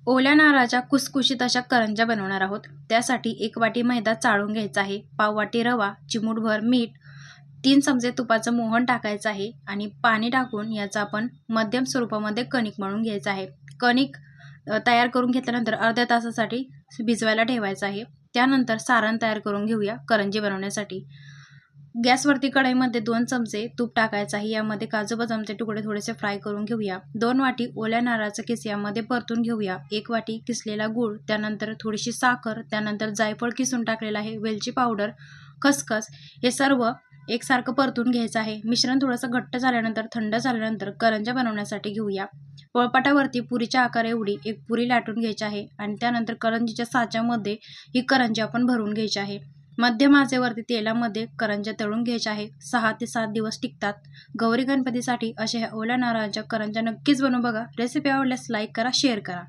ओल्या नारळाच्या कुसकुशीत अशा करंज्या बनवणार आहोत। त्यासाठी 1 वाटी मैदा चाळून घ्यायचा आहे, पाव वाटी रवा, चिमूटभर मीठ, 3 चमचे तुपाचं मोहन टाकायचं आहे आणि पाणी टाकून याचा आपण मध्यम स्वरूपामध्ये कणिक मळून घ्यायचं आहे। कणिक तयार करून घेतल्यानंतर अर्ध्या तासासाठी भिजवायला ठेवायचं आहे। त्यानंतर सारण तयार करून घेऊया करंजी बनवण्यासाठी। गॅसवरती कढईमध्ये 2 चमचे तूप टाकायचं आहे। यामध्ये काजू बदामचे तुकडे थोडेसे फ्राय करून घेऊया। 2 वाटी ओल्या नारळाचा किस यामध्ये परतून घेऊया। 1 वाटी किसलेला गूळ, त्यानंतर थोडीशी साखर, त्यानंतर जायफळ किसून टाकलेला आहे, वेलची पावडर, खसखस हे सर्व एकसारखं परतून घ्यायचं आहे। मिश्रण थोडंसं घट्ट झाल्यानंतर थंड झाल्यानंतर करंज्या बनवण्यासाठी घेऊया। पोळपाटावरती पुरीच्या आकार एवढी एक पुरी लाटून घ्यायची आहे आणि त्यानंतर करंजीच्या साच्यामध्ये ही करंजी आपण भरून घ्यायची आहे। मध्यम आचेवरती तेलामध्ये करंज्या तळून घ्यायच्या आहे। 6 ते 7 दिवस टिकतात। गौरी गणपतीसाठी अशा ह्या ओल्या नारळाच्या करंज्या नक्कीच बनवून बघा। रेसिपी आवडल्यास लाईक करा, शेअर करा।